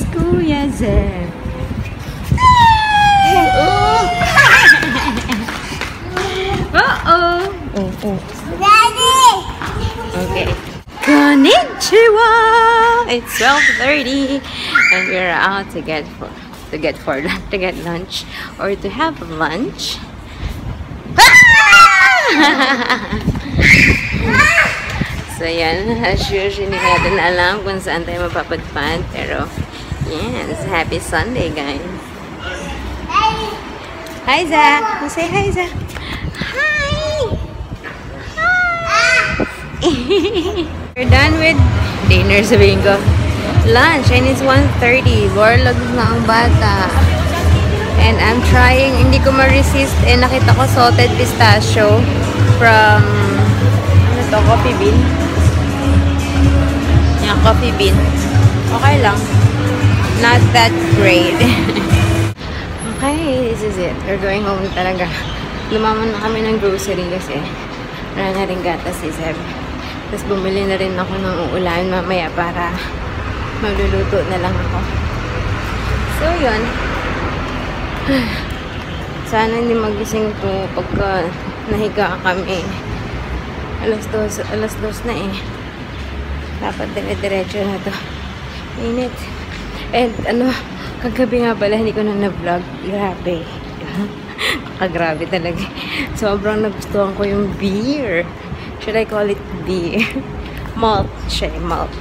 Kuya Zeb. Uh-oh. Oh. Daddy! Okay. Konnichiwa! It's 12:30 and we're out to get lunch or to have lunch. So yan, as usual, hindi natin alam kung saan tayo mapapadpad, pero yes, happy Sunday, guys. Hi, Zach. Say hi, Zach. Hi! We're done with dinner, sabihin ko. Lunch, and it's 1:30. Warlog na ang bata. And I'm trying, hindi ko ma-resist. Eh, nakita ko salted pistachio from, ano to, Coffee Bean. Yung Coffee Bean. Okay lang. Not that great. Okay, this is it. We're going home talaga. Lumaman na kami ng grocery kasi wala na rin gatas si Zeb. Tapos bumili na rin ako ng uulan mamaya para magluluto na lang ako. So, yun. Sana hindi magising to pagka nahiga kami. Alas dos na eh. Dapat dire-diretso na to. Init. And ano, kagabi nga pala hindi ko na vlog. Grabe. Grabe talaga. Sobrang nagustuhan ko yung beer. Should I call it beer? Malt siya, malt.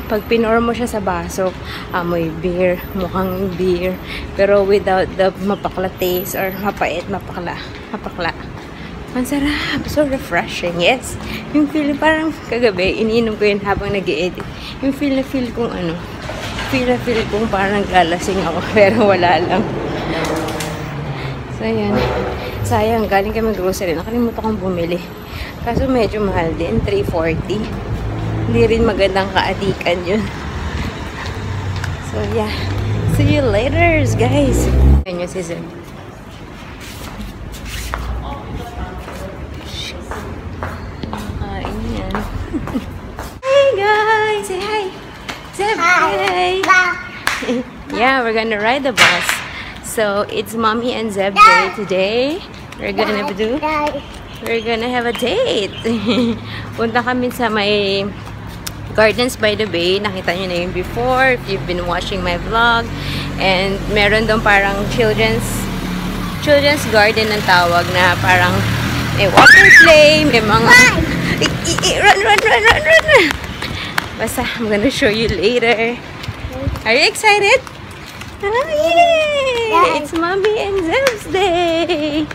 Pag pinor mo siya sa baso, amoy beer, mukhang beer, pero without the mapakla taste or mapait, mapakla. Ang sarap, so refreshing. Yes, yung feeling parang kagabi, iniinom ko yun habang nag-i-edit. Yung feel kong ano, feel kong parang galasing ako, pero wala lang. So yan, sayang, galing kami grocery, nakalimutan kong bumili. Kaso medyo mahal din, 340. Hindi rin magandang kaadikan yun. So, yeah. See you later, guys. Ayan yung season. Ayan. Hey, guys! Say hi! Zeb, hi! Yeah, we're gonna ride the bus. So, it's Mommy and Zeb day today. We're gonna have a date. Punta kami sa may Gardens by the Bay. Nakita nyo na yun before if you've been watching my vlog. And meron doon parang children's garden ang tawag na parang may water play, may mga run. Basta, I'm gonna show you later. Are you excited? Oh, yay! It's Mommy and Zeb's day!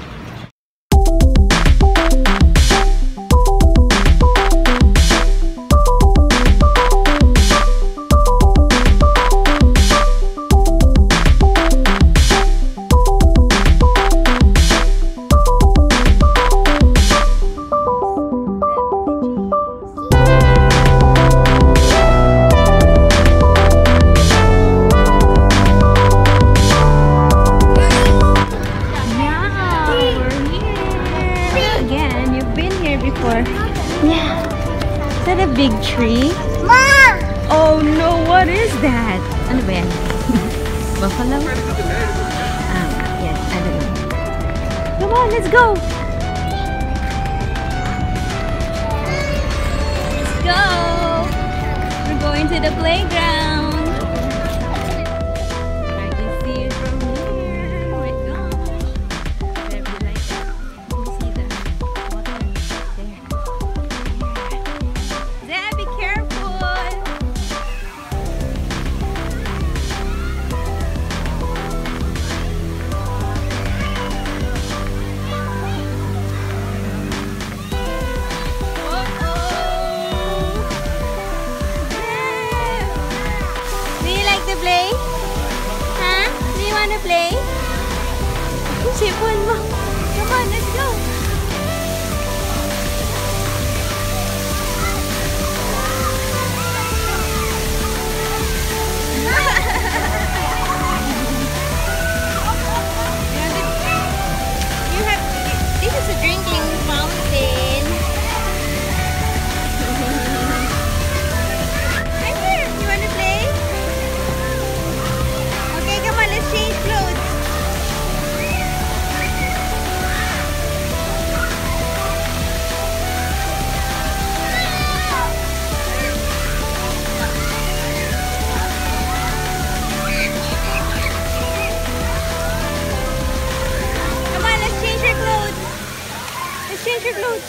Yeah. Is that a big tree? Mom! Oh no, what is that? Ano ba yan? Buffalo? Yes, I don't know. Come on, let's go! Let's go! We're going to the playground! I can see it from here. Oh my gosh. Whatever you like that. You can see the water there. Zeb, be careful! takbuhan mo. Come on, let's go. This is a drinking fountain. I'm here. You want to play? Okay, come on. Let's change clothes. Come on, let's change your clothes. Let's change your clothes.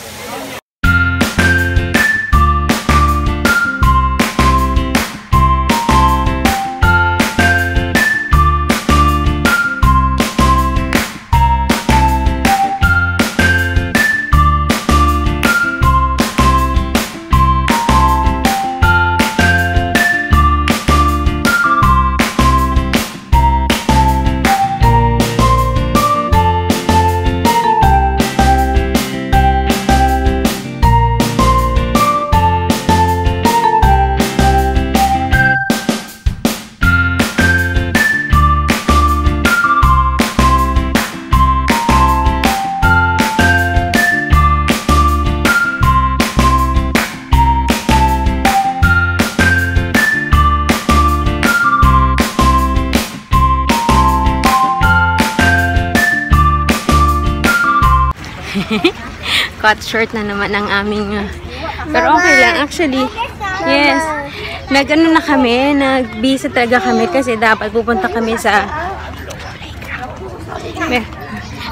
Cut short na naman ang aming pero okay lang actually. Yes, nag-ano na kami, nag-busy talaga kami kasi dapat pupunta kami sa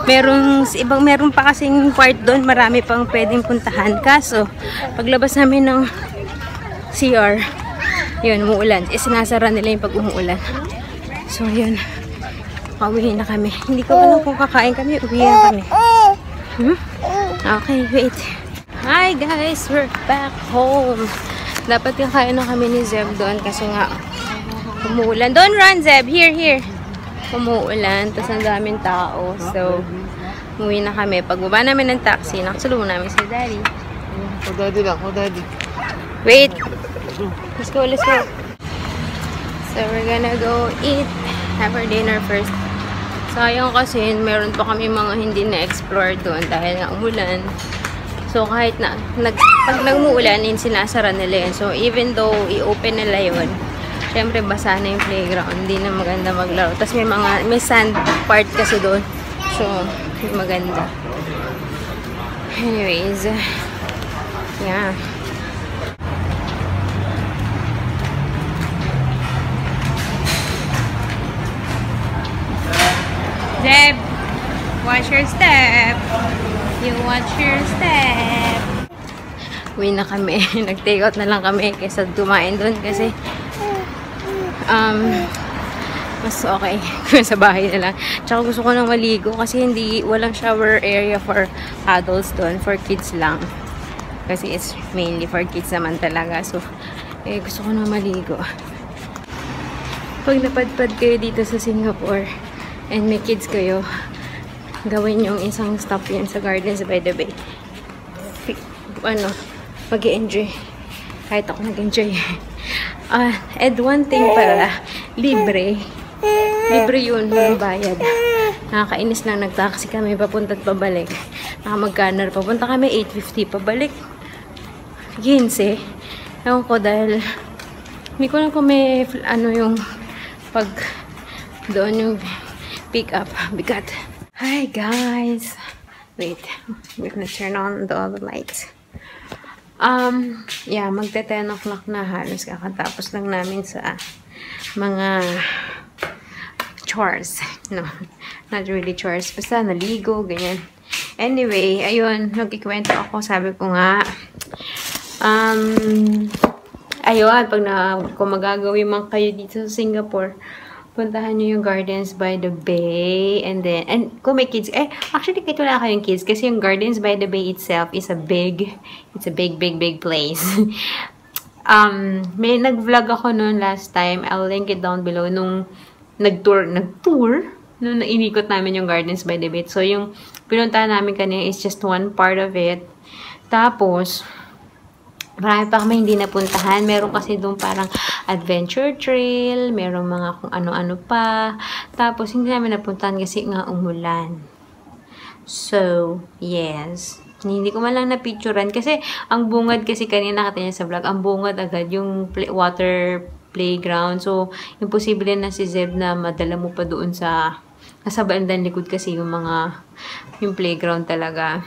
meron pa kasing part doon, marami pang pwedeng puntahan, kaso paglabas namin ng CR yun, umuulan, sinasara nila yung pag umuulan. So yun, pauwihin na kami. Hindi ko alam kung kakain kami, uwihan kami. Okay, wait. Hi guys, we're back home. Dapat kakain na kami ni Zeb doon kasi nga umuulan. Don't run, Zeb. Here. Umuulan, tapos ang daming tao. So, umuwi na kami. Pagbaba namin ng taxi, nakasulong namin si Daddy. Daddy lang, Daddy. Wait. Let's go. So, we're gonna go eat. Have our dinner first. Sayang kasi meron pa kami mga hindi na-explore doon dahil nga umulan. So kahit na pag nag-umuulan, sinasara nila yun. So even though i-open nila yun, syempre basa na yung playground, hindi na maganda maglaro. Tapos may sand part kasi doon. So maganda. Anyways, yeah. Zeb, watch your step. You watch your step. Uwi na kami. Nag-take out na lang kami kaysa dumain doon kasi mas okay kung sa bahay na lang. Tsaka gusto ko nang maligo kasi walang shower area for adults doon. For kids lang. Kasi it's mainly for kids naman talaga. So, gusto ko nang maligo. Pag napadpad kayo dito sa Singapore and may kids kayo, gawin yung isang stop yan sa Gardens by the Bay. Mag-i-enjoy. Kahit ako nag-enjoy. And one thing pala, libre yun, yung bayad. Nakakainis lang, nag-taxi kami papunta at pabalik. Nakamagkanar, papunta kami 8.50, pabalik 15. Ewan ko dahil hindi ko lang kung may yung pag doon yung pick up, bigat. Hi guys, wait, we're gonna turn on all the lights. Yeah, magte 10 o'clock na, halos kakatapos lang namin sa mga chores. No, not really chores, basta naligo, ganyan. Anyway, ayun, nagkikwento ako, sabi ko nga ayun, kung magagawin man kayo dito sa Singapore, puntahan nyo yung Gardens by the Bay. And kung may kids, actually, kahit wala kayong kids, kasi yung Gardens by the Bay itself is a big place. May nag-vlog ako noon last time. I'll link it down below. Nung nag-tour. nung inikot namin yung Gardens by the Bay. So, yung pinuntahan namin kanina is just one part of it. Tapos, marami pa kami hindi napuntahan. Meron kasi doon parang adventure trail, merong mga kung ano-ano pa. Tapos, hindi namin napuntahan kasi nga umulan. So, yes. Hindi ko man lang na-picturean. Kasi, ang bungad kasi kanina nakita niya sa vlog, ang bungad agad yung water playground. So, imposible na si Zeb na madala mo pa doon sa nasa bandang likod kasi yung playground talaga.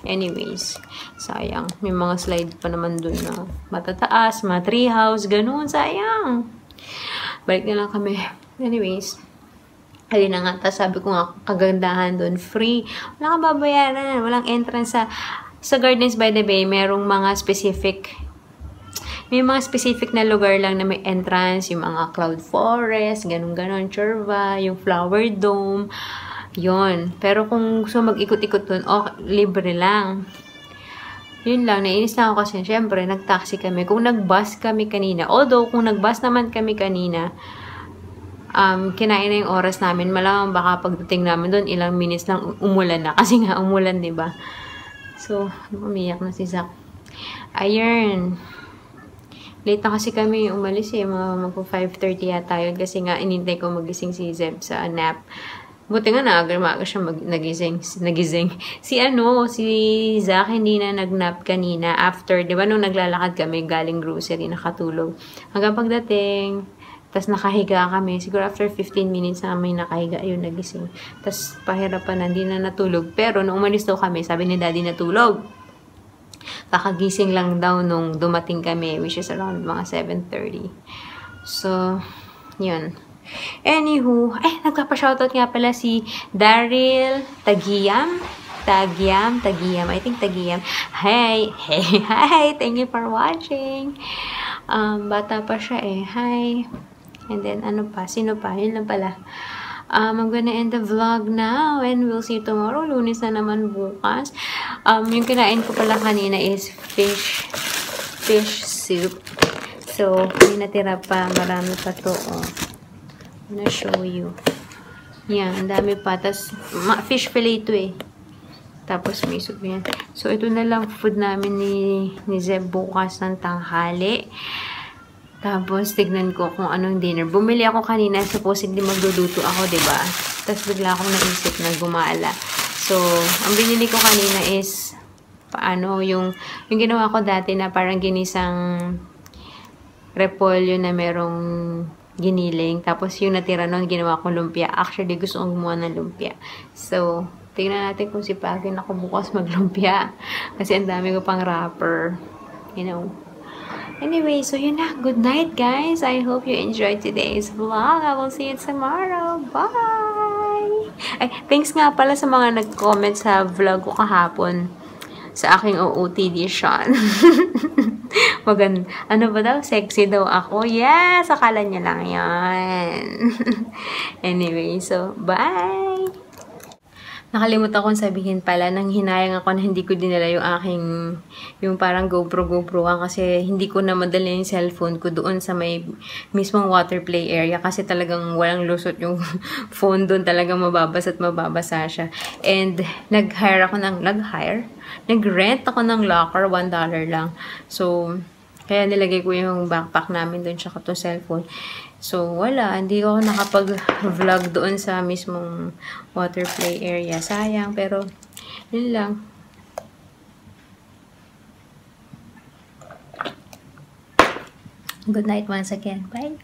Anyways, sayang. May mga slide pa naman dun na matataas, mga treehouse, ganun. Sayang. Balik na lang kami. Anyways, ayun na nga. Tapos sabi ko nga, kagandahan dun, free. Wala kang babayaran. Walang entrance sa Gardens by the Bay. Merong mga specific na lugar lang na may entrance. Yung mga cloud forest, ganun-ganon, churva, yung flower dome. Yun. Pero kung gusto mag-ikot-ikot dun, libre lang. Yun lang. Nainis na ako kasi, syempre, nag-taxi kami. Kung nag-bus kami kanina, although, kung nag-bus naman kami kanina, kinain na yung oras namin. Malamang baka pagdating namin dun, ilang minutes lang umulan na. Kasi nga, umulan, diba? So, umiyak na si Zach. Ayun. Late na kasi kami umalis magpo 5:30 yata yun. Kasi nga, inintay ko magising si Zeb sa nap. Buti nga maaga siya nagising. Si Zach hindi na nagnap kanina after, di ba nung naglalakad kami galing grocery, nakatulog. Hanggang pagdating, tas nakahiga kami. Siguro after 15 minutes na kami nakahiga, ayun, nagising. Tas pahirapan na, hindi na natulog. Pero nung umalis daw kami, sabi ni Daddy natulog. Kakagising lang daw nung dumating kami, which is around mga 7:30. So, yun. Anywho, nagpapa-shoutout nga pala si Daryl Tagiam. I think Tagiam. Hi! Thank you for watching. Bata pa siya Hi. And then, sino pa? Yun lang pala. I'm gonna end the vlog now and we'll see you tomorrow. Lunes na naman bukas. Yung kinain ko pala kanina is fish soup. So, may natira pa. Marami pa to. I'm gonna show you. Yan, ang dami pa. Tapos, fish fillet ito Tapos, may soup yan. So, ito na lang food namin ni Zeb bukas ng tanghali. Tapos, tignan ko kung anong dinner. Bumili ako kanina. Supposedly, magluluto ako, diba? Tapos, bigla akong naisip na gumala. So, ang binili ko kanina is, yung ginawa ko dati na parang ginisang repolyo na merong giniling. Tapos, yung natira nun, ginawa ko lumpia. Actually, gusto kong gumawa ng lumpia. So, tignan natin kung sipagin ako bukas maglumpia. Kasi ang dami ko pang wrapper. Anyway, so yun na. Good night, guys. I hope you enjoyed today's vlog. I will see you tomorrow. Bye! Thanks nga pala sa mga nag-comment sa vlog ko kahapon. Sa aking OOTD shot. Maganda. Ano ba daw? Sexy daw ako. Yes! Akala niya lang yan. Anyway, so, bye! Nakalimutan akong sabihin pala, nang hinayang ako na hindi ko dinala yung parang GoPro kasi hindi ko na madala yung cellphone ko doon sa may mismong water play area kasi talagang walang lusot yung phone doon, talagang mababasa at mababasa siya. And nag-rent ako ng locker, $1 lang. So, kaya nilagay ko yung backpack namin doon tsaka to cellphone. So, wala. Hindi ko nakapag-vlog doon sa mismong water play area. Sayang, pero yun lang. Good night once again. Bye!